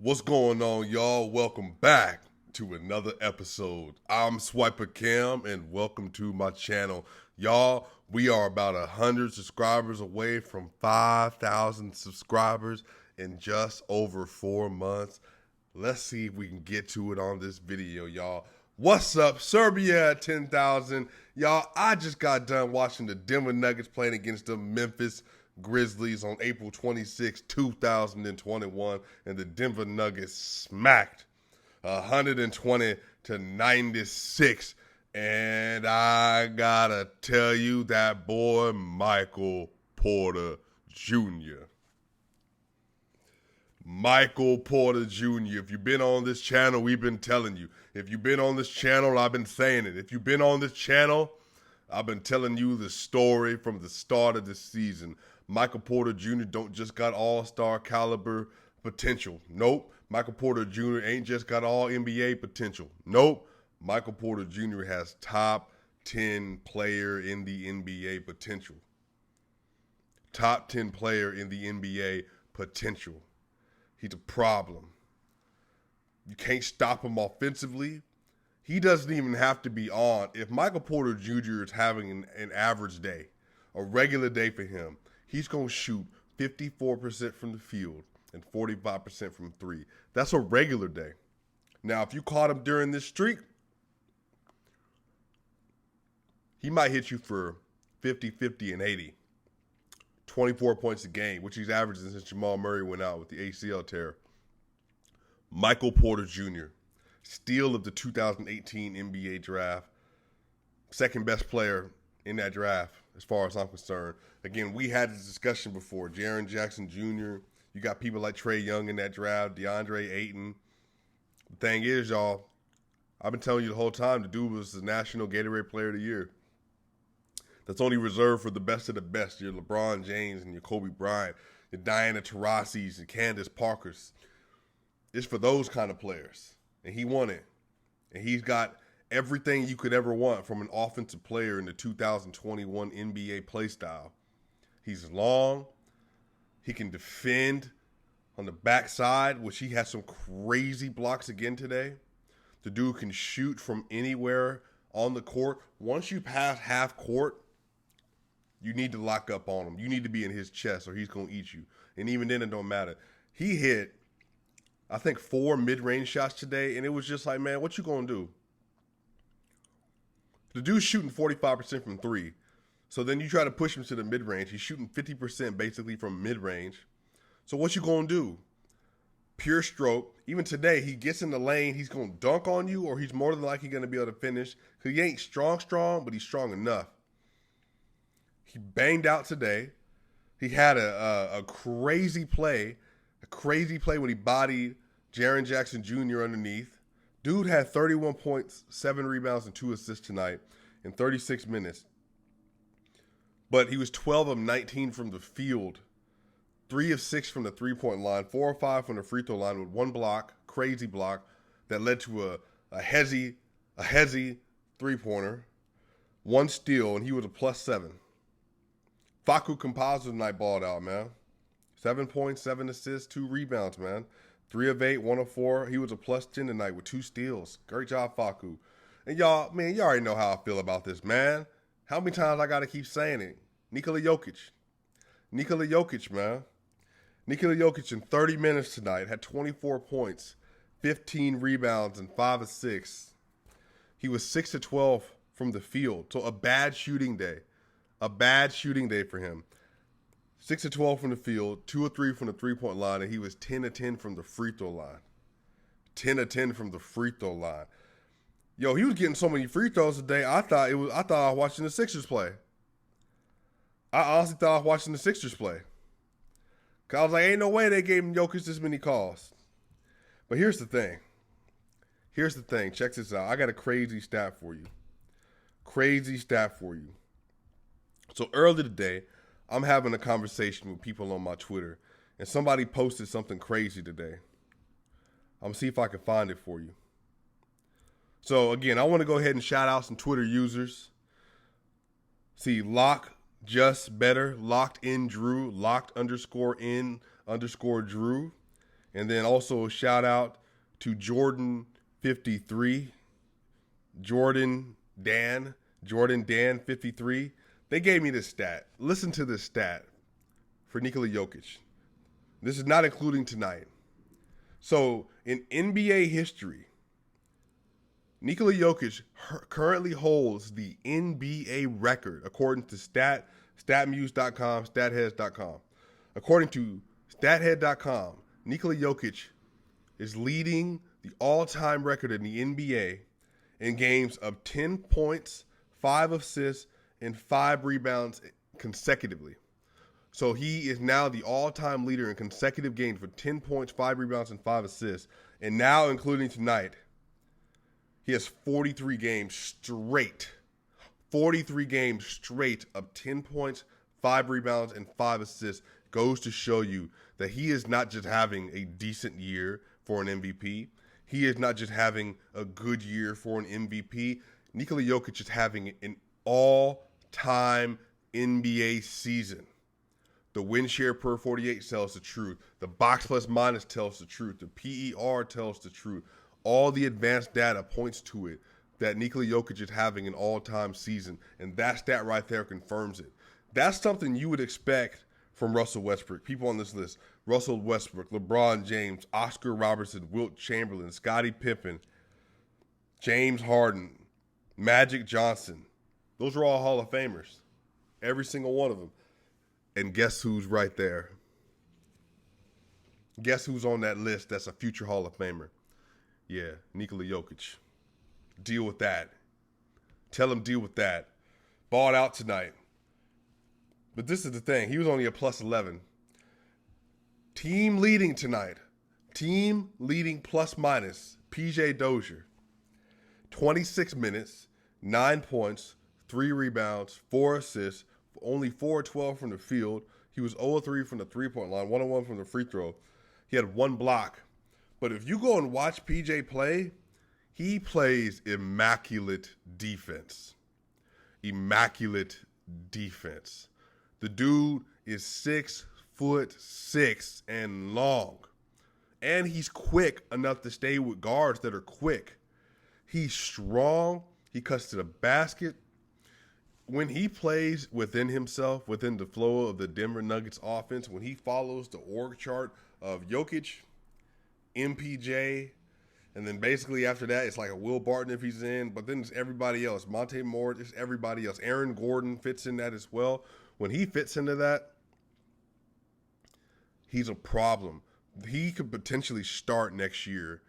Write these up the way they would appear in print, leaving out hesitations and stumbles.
What's going on, y'all? Welcome back to another episode. I'm Swiper Cam, and welcome to my channel. Y'all, we are about 100 subscribers away from 5,000 subscribers in just over 4 months. Let's see if we can get to it on this video, y'all. What's up? Serbia at 10,000. Y'all, I just got done watching the Denver Nuggets playing against the Memphis Grizzlies on April 26, 2021, and the Denver Nuggets smacked 120 to 96. And I gotta tell you, that boy Michael Porter Jr. Michael Porter Jr. If you've been on this channel, we've been telling you. If you've been on this channel, I've been saying it. If you've been on this channel, I've been telling you the story from the start of this season. Michael Porter Jr. don't just got all-star caliber potential. Nope. Michael Porter Jr. ain't just got all NBA potential. Nope. Michael Porter Jr. has top 10 player in the NBA potential. Top 10 player in the NBA potential. He's a problem. You can't stop him offensively. He doesn't even have to be on. If Michael Porter Jr. is having an average day, a regular day for him, he's going to shoot 54% from the field and 45% from three. That's a regular day. Now, if you caught him during this streak, he might hit you for 50, 50, and 80. 24 points a game, which he's averaging since Jamal Murray went out with the ACL tear. Michael Porter Jr., steal of the 2018 NBA draft, second best player in that draft as far as I'm concerned. Again, we had this discussion before. Jaren Jackson Jr., you got people like Trae Young in that draft, DeAndre Ayton. The thing is, y'all, I've been telling you the whole time, the dude was the National Gatorade Player of the Year. That's only reserved for the best of the best. Your LeBron James and your Kobe Bryant, your Diana Taurasi's and Candace Parker's. It's for those kind of players. And he won it. And he's got everything you could ever want from an offensive player in the 2021 NBA play style. He's long. He can defend on the backside, which he has some crazy blocks again today. The dude can shoot from anywhere on the court. Once you pass half court, you need to lock up on him. You need to be in his chest or he's going to eat you. And even then, it don't matter. He hit, I think, 4 mid-range shots today, and it was just like, man, what you going to do? The dude's shooting 45% from three. So then you try to push him to the mid-range. He's shooting 50% basically from mid-range. So what you going to do? Pure stroke. Even today, he gets in the lane, he's going to dunk on you, or he's more than likely going to be able to finish. Because he ain't strong, but he's strong enough. He banged out today. He had a crazy play when he bodied Jaren Jackson Jr. underneath. Dude had 31 points, 7 rebounds, and 2 assists tonight in 36 minutes. But he was 12 of 19 from the field, 3 of 6 from the three-point line, 4 of 5 from the free throw line with one block, crazy block, that led to a hezzy three-pointer, 1 steal, and he was a +7. Facu Campazzo tonight balled out, man. 7 points, 7 assists, 2 rebounds, man. 3 of 8, 1 of 4. He was a +10 tonight with 2 steals. Great job, Facu. And y'all, man, you already know how I feel about this, man. How many times I got to keep saying it? Nikola Jokic, man. Nikola Jokic in 30 minutes tonight had 24 points, 15 rebounds, and 5 assists. He was 6 of 12 from the field. So a bad shooting day. A bad shooting day for him. 6 of 12 from the field, 2 of 3 from the three-point line, and he was 10 of 10 from the free throw line. 10 of 10 from the free throw line. Yo, he was getting so many free throws today. I thought I was watching the Sixers play. I honestly thought I was watching the Sixers play. Cause I was like, ain't no way they gave him Jokic this many calls. But here's the thing. Check this out. I got a crazy stat for you. So earlier today, I'm having a conversation with people on my Twitter, and somebody posted something crazy today. I'm going to see if I can find it for you. So again, I want to go ahead and shout out some Twitter users. See, Lock Just Better, Locked in Drew, Locked_in_Drew. And then also a shout out to Jordan53, Jordan Dan 53. They gave me this stat. Listen to this stat for Nikola Jokic. This is not including tonight. So in NBA history, Nikola Jokic currently holds the NBA record according to StatMuse.com, StatHeads.com. According to StatHead.com, Nikola Jokic is leading the all-time record in the NBA in games of 10 points, 5 assists, and 5 rebounds consecutively. So he is now the all-time leader in consecutive games for 10 points, 5 rebounds, and 5 assists. And now, including tonight, he has 43 games straight. 43 games straight of 10 points, 5 rebounds, and 5 assists. Goes to show you that he is not just having a decent year for an MVP. He is not just having a good year for an MVP. Nikola Jokic is having an all-time NBA season. The win share per 48 tells the truth. The box plus minus tells the truth. The PER tells the truth. All the advanced data points to it that Nikola Jokic is having an all-time season. And that stat right there confirms it. That's something you would expect from Russell Westbrook. People on this list: Russell Westbrook, LeBron James, Oscar Robertson, Wilt Chamberlain, Scottie Pippen, James Harden, Magic Johnson. Those are all Hall of Famers. Every single one of them. And guess who's right there? Guess who's on that list that's a future Hall of Famer? Yeah, Nikola Jokic. Deal with that. Tell him deal with that. Balled out tonight. But this is the thing. He was only a plus 11. Team leading tonight. Team leading plus minus. PJ Dozier. 26 minutes, 9 points, 3 rebounds, 4 assists, only 4-12 from the field. He was 0-3 from the three-point line, 1-1 from the free throw. He had 1 block. But if you go and watch PJ play, he plays immaculate defense. Immaculate defense. The dude is 6'6" and long. And he's quick enough to stay with guards that are quick. He's strong. He cuts to the basket. When he plays within himself, within the flow of the Denver Nuggets offense, when he follows the org chart of Jokic, MPJ, and then basically after that, it's like a Will Barton if he's in, but then it's everybody else. Monte Morris, it's everybody else. Aaron Gordon fits in that as well. When he fits into that, he's a problem. He could potentially start next year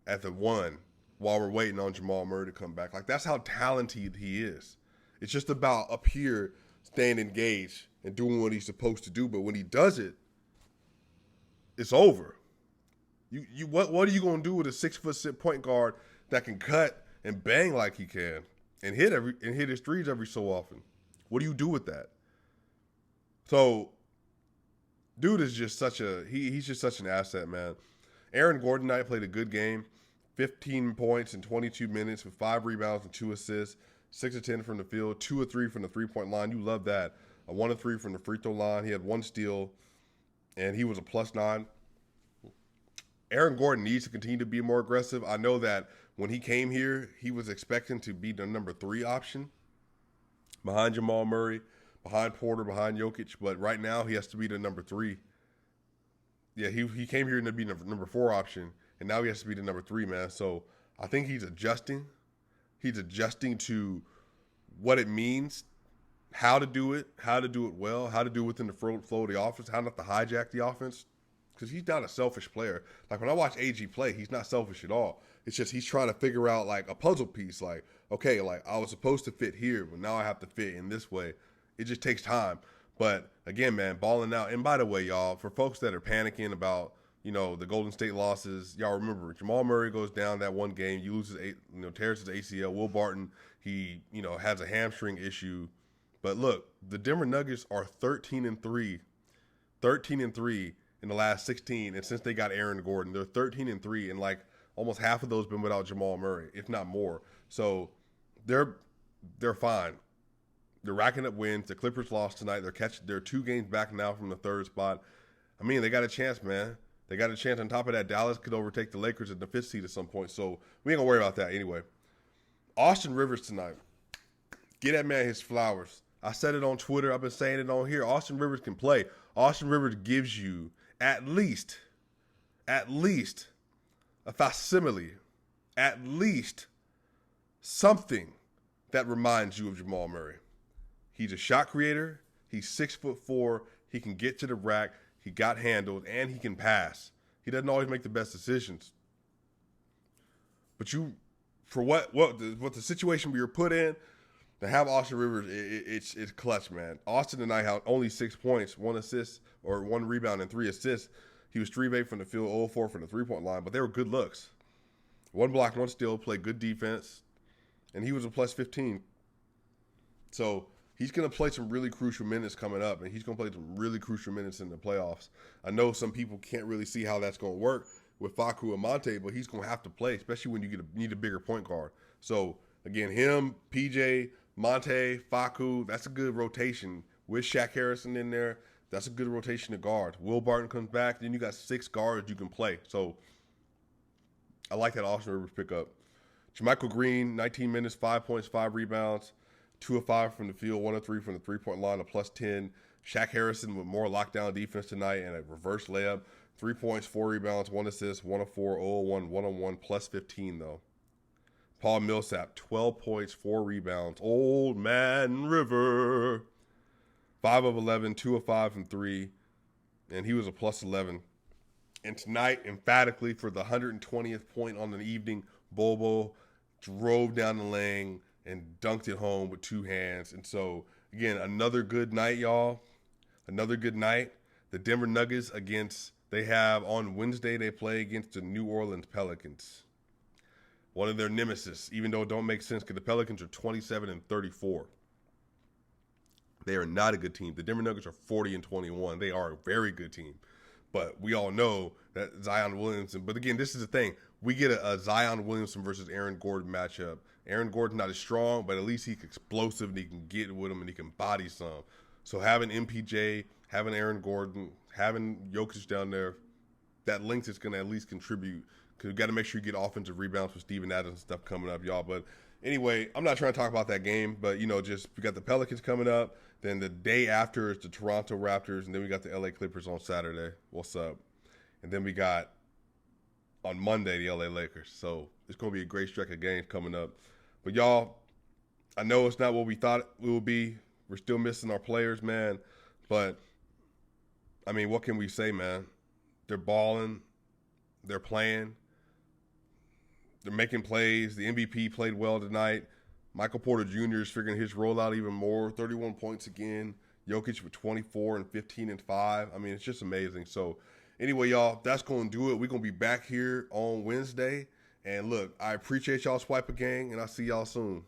at the 1 while we're waiting on Jamal Murray to come back. Like, that's how talented he is. It's just about up here staying engaged and doing what he's supposed to do. But when he does it, it's over. What are you going to do with a 6'6" point guard that can cut and bang like he can and hit his threes every so often? What do you do with that? So, dude is just he's just such an asset, man. Aaron Gordon tonight played a good game. 15 points in 22 minutes with 5 rebounds and 2 assists. 6 of 10 from the field, 2 of 3 from the three-point line. You love that. A 1 of 3 from the free throw line. He had 1 steal, and he was a +9. Aaron Gordon needs to continue to be more aggressive. I know that when he came here, he was expecting to be the number 3 option behind Jamal Murray, behind Porter, behind Jokic. But right now, he has to be the number 3. Yeah, he came here to be the number 4 option, and now he has to be the number 3, man. So I think he's adjusting. He's adjusting to what it means, how to do it well, how to do it within the flow of the offense, how not to hijack the offense. Because he's not a selfish player. Like, when I watch AG play, he's not selfish at all. It's just he's trying to figure out, like, a puzzle piece. Like, okay, like, I was supposed to fit here, but now I have to fit in this way. It just takes time. But, again, man, balling out. And, by the way, y'all, for folks that are panicking about, the Golden State losses, y'all remember, Jamal Murray goes down that one game. He loses, tears his ACL. Will Barton, he, has a hamstring issue. But, look, the Denver Nuggets are 13-3. 13-3 in the last 16. And since they got Aaron Gordon, they're 13-3. And, like, almost half of those been without Jamal Murray, if not more. So, they're fine. They're racking up wins. The Clippers lost tonight. They're 2 games back now from the 3rd spot. I mean, they got a chance, man. They got a chance. On top of that, Dallas could overtake the Lakers in the 5th seed at some point. So we ain't going to worry about that anyway. Austin Rivers tonight. Get that man his flowers. I said it on Twitter. I've been saying it on here. Austin Rivers can play. Austin Rivers gives you at least a facsimile, at least something that reminds you of Jamal Murray. He's a shot creator. He's 6'4". He can get to the rack. He got handled, and he can pass. He doesn't always make the best decisions. But for what the situation we were put in, to have Austin Rivers, it's clutch, man. Austin tonight had only 6 points, 1 assist, or 1 rebound and 3 assists. He was 3 of 8 from the field, 0 4 from the three-point line, but they were good looks. 1 block, 1 steal, played good defense, and he was a plus 15. So he's going to play some really crucial minutes coming up, and he's going to play some really crucial minutes in the playoffs. I know some people can't really see how that's going to work with Facu and Monte, but he's going to have to play, especially when you need a bigger point guard. So, again, him, PJ, Monte, Facu, that's a good rotation. With Shaq Harrison in there, that's a good rotation to guard. Will Barton comes back, then you got 6 guards you can play. So I like that Austin Rivers pickup. JaMychal Green, 19 minutes, 5 points, 5 rebounds, 2 of 5 from the field, 1 of 3 from the three-point line, a plus 10. Shaq Harrison with more lockdown defense tonight and a reverse layup. 3 points, 4 rebounds, 1 assist, 1 of 4, 0 of 1, 1-on-1, plus 15 though. Paul Millsap, 12 points, 4 rebounds. Old Man River. 5 of 11, 2 of 5 from 3. And he was a plus 11. And tonight, emphatically, for the 120th point on the evening, Bobo drove down the lane and dunked it home with 2 hands. And so, again, another good night, y'all. Another good night. The Denver Nuggets on Wednesday, they play against the New Orleans Pelicans. One of their nemesis, even though it don't make sense because the Pelicans are 27-34. They are not a good team. The Denver Nuggets are 40-21. They are a very good team. But we all know that Zion Williamson. But again, this is the thing. We get a Zion Williamson versus Aaron Gordon matchup. Aaron Gordon's not as strong, but at least he's explosive and he can get with him and he can body some. So having MPJ, having Aaron Gordon, having Jokic down there, that length is going to at least contribute. Because we've got to make sure you get offensive rebounds with Steven Adams and stuff coming up, y'all. But anyway, I'm not trying to talk about that game, but, just we got the Pelicans coming up. Then the day after is the Toronto Raptors, and then we got the LA Clippers on Saturday. What's up? And then we got, on Monday, the LA Lakers. So it's going to be a great stretch of games coming up. But, y'all, I know it's not what we thought it would be. We're still missing our players, man. But, I mean, what can we say, man? They're balling. They're playing. They're making plays. The MVP played well tonight. Michael Porter Jr. is figuring his role out even more. 31 points again. Jokic with 24 and 15 and 5. I mean, it's just amazing. So, anyway, y'all, that's going to do it. We're going to be back here on Wednesday. And, look, I appreciate y'all, Swiper Gang, and I'll see y'all soon.